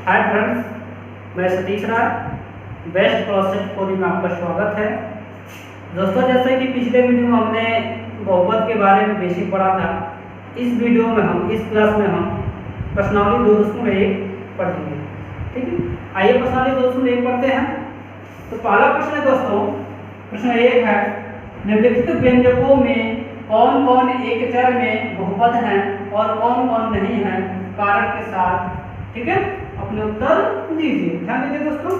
Hi friends, मैं सतीश राय best process कोडी में आपका स्वागत है। दोस्तों, जैसे कि पिछले वीडियो में हमने बहुपद के बारे में बेसिक पढ़ा था, इस वीडियो में इस क्लास में हम प्रश्नावली 2.1 पढ़ेंगे। ठीक है, आइए प्रश्नावली 2.1 पढ़ते हैं। तो पहला प्रश्न है दोस्तों, प्रश्न 1 है, निम्नलिखित व्यंजकों में कौन कौन एक चर में बहुपद हैं और कौन कौन नहीं है, कारक के साथ। ठीक है, अपने उत्तर दीजिए। ध्यान दीजिए दोस्तों,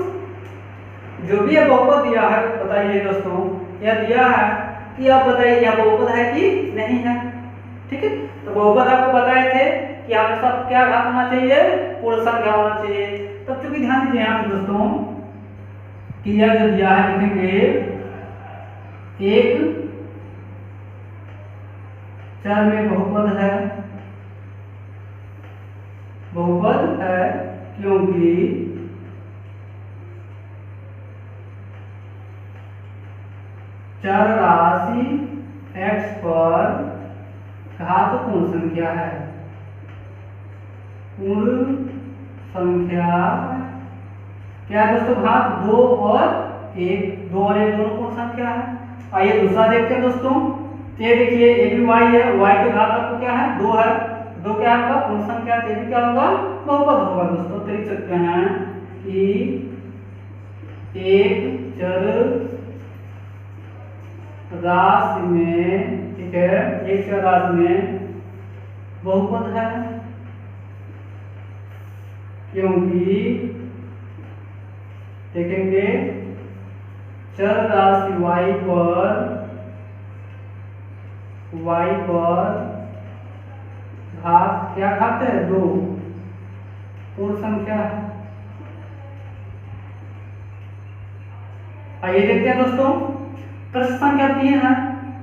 जो भी यह बहुपद दिया है बताइए दोस्तों, यह दिया है कि आप बताइए यह बहुपद है कि नहीं है। ठीक है, तो बहुपद आपको बताए थे कि हमेशा क्या घात होना चाहिए, पूर्ण संख्या होना चाहिए। तब चूंकि ध्यान दीजिए यहाँ पे दोस्तों कि यह जो दिया है लिखेंगे एक चर में बहुपद है, बहुपद है क्योंकि चर राशि x पर घात पूर्ण संख्या है। पूर्ण संख्या क्या है दोस्तों, घात 2 और 1, 2 और 1 दोनों पूर्ण संख्या है। आइए दूसरा देखते हैं दोस्तों। ये देखिए ये भी y है, y के घात आपको क्या है 2 है, 2 क्या होगा पूर्ण संख्या, ये भी क्या होगा बहुपद होगा दोस्तों। तो लिख सकते हैं कि एक चर राशि में, ठीक है, एक चर राशि में बहुपद है क्योंकि देखेंगे चर राशि y पर घात क्या घात है 2, पूर्ण संख्या। आइए देखते हैं दोस्तों, प्रश्न संख्या 3 है,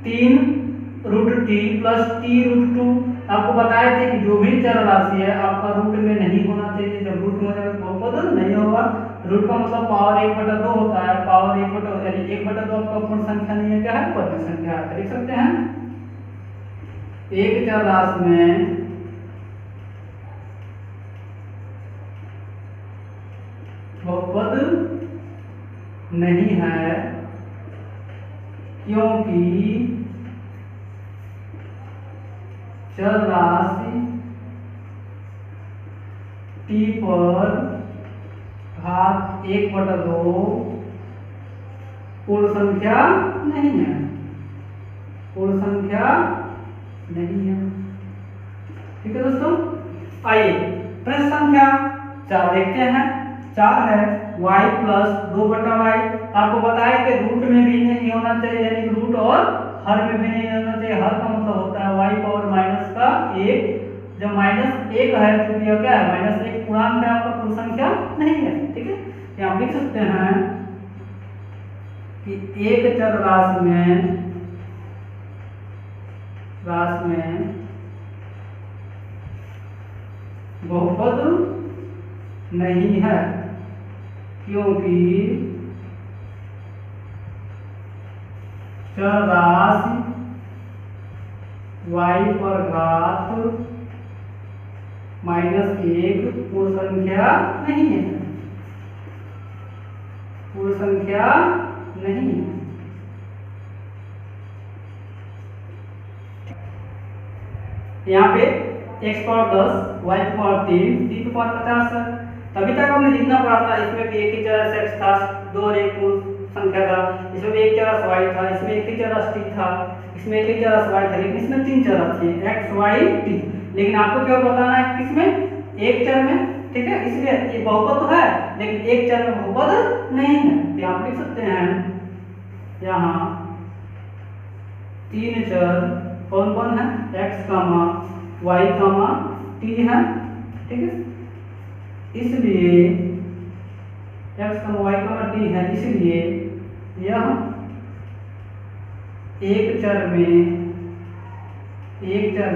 3√t प्लस t√2। आपको बताए थे कि जो भी चर राशि है आपका रूट में नहीं होना चाहिए। जब रूट में बहुपद नहीं होगा, रूट का मतलब पावर 1/2 होता है, पावर 1/2 यानी 1/2 आपका पूर्ण संख्या नहीं है, क्या है पद संख्या है। लिख सकते हैं एक चर राशि में बहुपद नहीं है क्योंकि चर राशि t पर घात 1/2 पूर्ण संख्या नहीं है, पूर्ण संख्या नहीं है। ठीक है दोस्तों, आइए प्रश्न संख्या 4 देखते हैं। 4 है y प्लस 2/y। आपको बताया कि रूट में भी नहीं होना चाहिए, यानी रूट और हर में भी नहीं होना चाहिए। हर का मतलब होता है y पावर माइनस का 1। जब -1 है तो यह क्या है -1 पूर्णांक है, आपका पूर्ण संख्या नहीं है। ठीक है, यहाँ आप लिख सकते हैं कि एक चर राशि में बहुपद नहीं है क्योंकि चर राशि y पर घात -1 पूर्ण संख्या नहीं है, पूर्ण संख्या नहीं है। यहाँ पे x power 10, y power 3, t power 50 है। तभी तक हमने लिखना पड़ा था, इसमें भी एक ही चर x था, 2 और 1 पूर्ण संख्या था, इसमें भी एक चर y था, इसमें एक ही चर t था, इसमें एक ही चर y था, लेकिन इसमें 3 चर थे x y t। लेकिन आपको क्या बताना है किसमें, एक चर में। ठीक है, इसलिए ये बहुपद तो है लेकिन एक चर में बहुपद नहीं है। तो आप लिख सकते हैं यहाँ 3 चर कौन कौन है, x, y, t है। ठीक है, इसलिए x, y, t है, इसलिए यह एक चर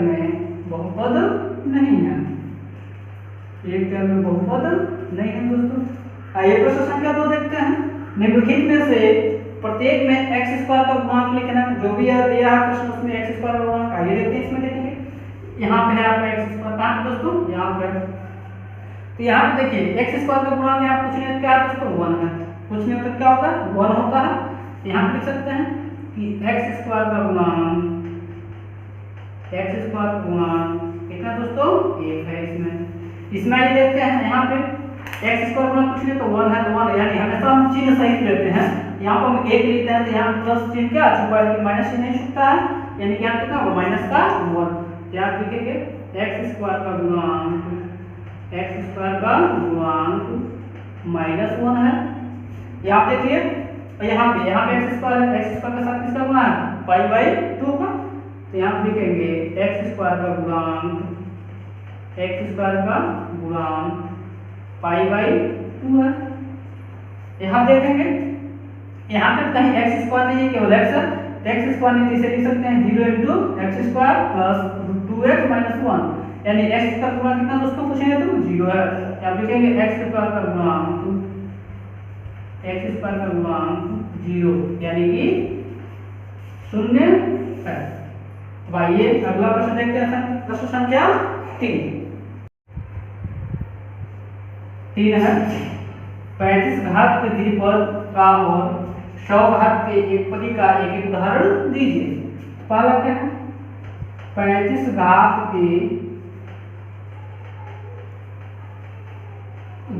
में बहुपद नहीं है, एक चर में बहुपद नहीं है दोस्तों। आइए प्रश्न संख्या 2 देखते हैं। निम्नलिखित में से प्रत्येक में x² का गुणांक लिखना है। जो भी यह दिया है प्रश्न उसमें x² का गुणांक, आइए देखते हैं इसमें देखेंगे। यहाँ पे है आपका x² कहाँ पे दोस्तों, यहाँ पे। तो यहाँ पे देखिए एक्स स्क्वायर का गुणा यहाँ कुछ नहीं क्या है दोस्तों 1 है, कुछ नहीं होता क्या होता है 1 होता है। तो यहाँ पे लिख सकते हैं कि एक्स स्क्वायर का गुणांक कितना दोस्तों 1 है। इसमें ये देखते हैं यहाँ पे एक्स स्क्वायर गुणा कुछ नहीं तो 1 है, तो 1 यानी हमेशा हम चिन्ह सही लेते हैं। यहाँ पर हम 1 लेते हैं तो यहाँ प्लस चिन्ह क्या छुपा है कि माइनस चिन्ह नहीं छुपता है, यानी कि यहाँ कितना होगा माइनस का 1। यहाँ लिखेंगे एक्स स्क्वायर का गुणांक माइनस 1 है। यहाँ देखिए यहाँ पे एक्स स्क्वायर के साथ किसका गुणा है पाई बाई 2 का। तो यहाँ पे लिखेंगे एक्स स्क्वायर का गुणांक पाई बाई 2 है। यहाँ देखेंगे यहाँ पे कहीं एक्स स्क्वायर नहीं है, केवल एक्स है। एक्स स्क्वायर नहीं इसे लिख सकते हैं 0 into x square plus 2x minus 1, यानी एक्स का गुणा कितना दोस्तों पूछेंगे तो 0 है। यहाँ लिखेंगे एक्स स्क्वायर का गुणांक 0 यानी कि 0 है। तो आइए अगला प्रश्न देखते हैं, प्रश्न संख्या 3 है 35 घात के द्विपद का और 100 घात के एक पदी का एक उदाहरण दीजिए। पहला क्या है 35 घात के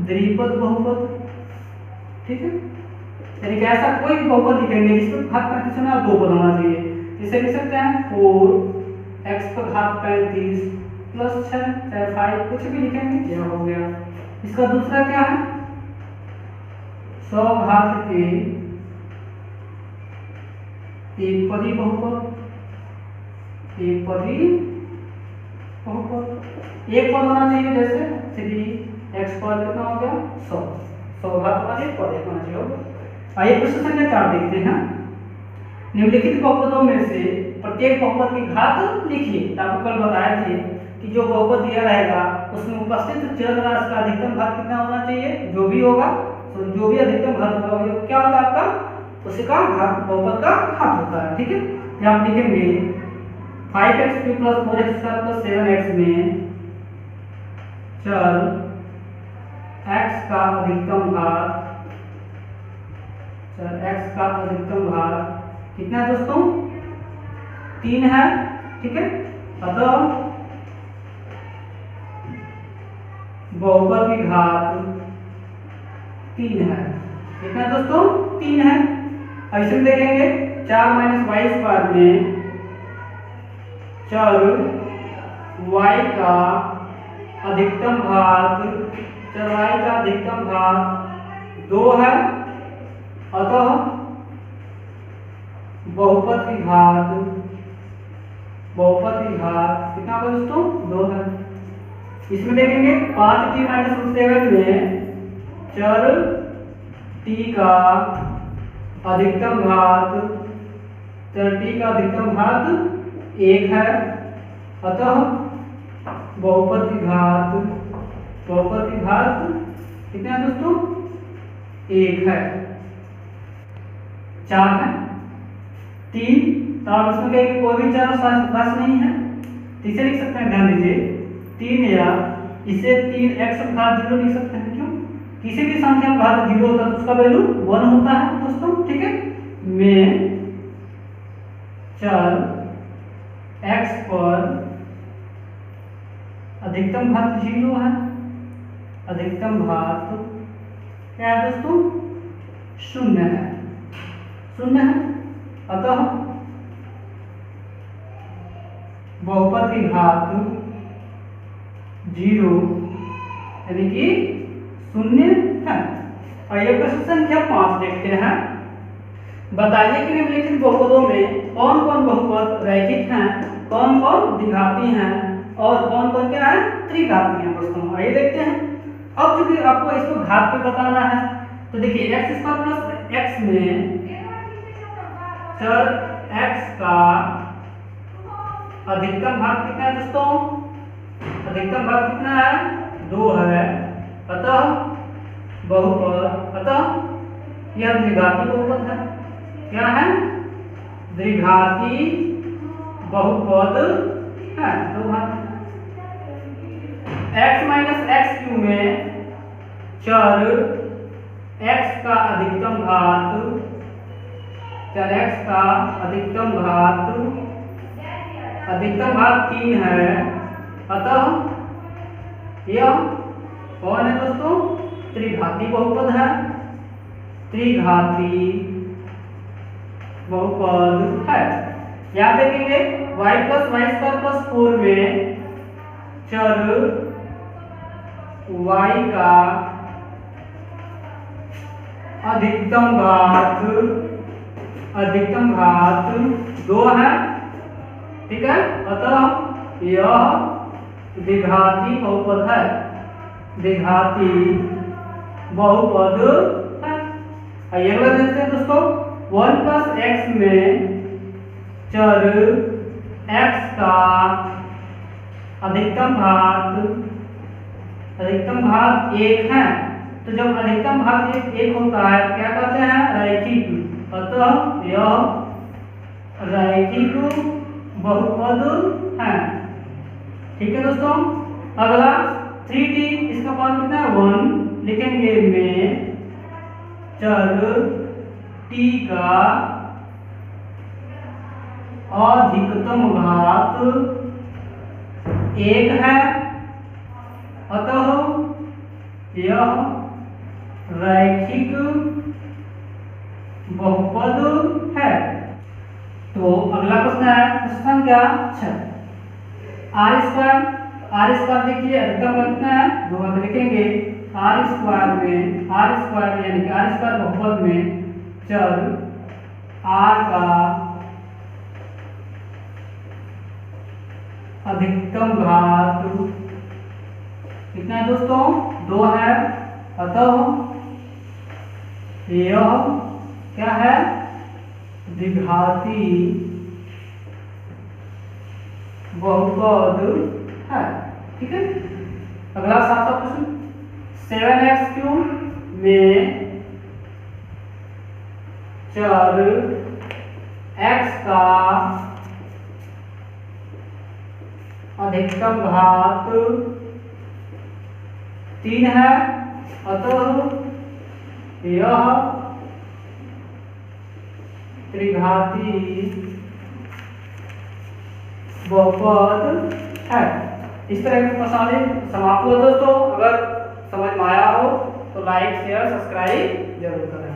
द्विपद बहुपद, ठीक है, यानी कि ऐसा कोई भी बहुपद लिखेंगे जिसमें घात 35 होना और 2 पद होना चाहिए। इसे लिख सकते हैं 4x पर घात 35 प्लस 6 चाहे 5 कुछ भी लिखेंगे यह हो गया। इसका दूसरा क्या है 100 घात के एक पदी बहुपद, एक पद होना चाहिए, जैसे 3x पर कितना हो गया 100 घात होना चाहिए, पद एक होना चाहिए। आइए प्रश्न संख्या 4 देखते हैं। निम्नलिखित बहुपदों में से प्रत्येक बहुपद की घात लिखिए। आपको कल बताए थे कि जो बहुपद दिया रहेगा उसमें उपस्थित चर राशि का अधिकतम घात कितना होना चाहिए, जो भी होगा तो जो भी अधिकतम घात होगा वो क्या होगा आपका उसका घात बहुपद का घात होता है, ठीक है। यहाँ आप लिखेंगे 5x³ + 4x² + 7x में चर x का अधिकतम घात कितना है दोस्तों 3 है, ठीक है। अतः बहुपद की घात 3 है, कितना दोस्तों 3 है। ऐसे में देखेंगे 4 - y² में चर y का अधिकतम घात 2 है। अतः बहुपद की घात कितना होगा दोस्तों 2 है। इसमें देखेंगे 5t - 7 में चर t का अधिकतम घात 1 है। अतः बहुपद की घात कितना है दोस्तों 1 है। 4 है 3, तो आप इसमें कहेंगे कोई भी चर राशि नहीं है, तो इसे लिख सकते हैं, ध्यान दीजिए 3 या इसे 3x का घात 0 लिख सकते हैं। क्यों किसी भी संख्या का घात 0 होता है तो उसका वैल्यू 1 होता है दोस्तों, ठीक है। में चर x पर अधिकतम घात 0 है, अधिकतम घात क्या है दोस्तों 0 है। अतः बहुपद की घात 0 यानी कि 0 है। और ये प्रश्न संख्या 5 देखते हैं। बताइए कि निम्नलिखित बहुपदों में कौन कौन बहुपद रैखिक हैं, कौन कौन द्विघाती हैं और कौन कौन क्या है त्रिघाती हैं दोस्तों। आइए देखते हैं। अब चूंकि आपको इसको घात पे बताना है तो देखिए x² + x में चर x का अधिकतम घात कितना है दोस्तों, अधिकतम घात कितना है 2 है। अतः यह द्विघाती बहुपद है। क्या है द्विघाती बहुपद है, 2 घात। x - x³ में चर x का अधिकतम घात, चर x का अधिकतम घात 3 है, अतः यह कौन है दोस्तों? त्रिघाती बहुपद है, त्रिघाती बहुपद है। यहाँ देखेंगे y plus y square plus 4 में चर y का अधिकतम घात 2 है, ठीक है, अतः यह द्विघाती बहुपद है, द्विघाती बहुपद है। आइए अगला देखते हैं दोस्तों, 1 प्लस एक्स में चर x का अधिकतम घात 1 है। तो जब अधिकतम घात 1 होता है क्या कहते हैं? रैखिक, अतः यह रैखिक बहुपद है, ठीक है दोस्तों। अगला 3t, इसका पावर कितना है? 1 लिखेंगे में चर t का अधिकतम घात 1 है, अतः यह रैखिक बहुपद है। तो अगला प्रश्न है प्रश्न संख्या 6, आर स्क्वायर देखिए अधिकतम कितना है? 2 है, तो लिखेंगे आर स्क्वायर यानी कि आर स्क्वायर बहुपद में चर आर का अधिकतम घात कितना है दोस्तों? 2 है, अतः यह क्या है? द्विघाती बहुपद है, ठीक है। अगला 7वां प्रश्न, 7x³ में चर x का अधिकतम घात 3 है, अतः यह त्रिघाती बहुपद है। इस तरह के प्रश्न समाप्त हुआ दोस्तों। अगर समझ में आया हो तो लाइक शेयर सब्सक्राइब जरूर करें।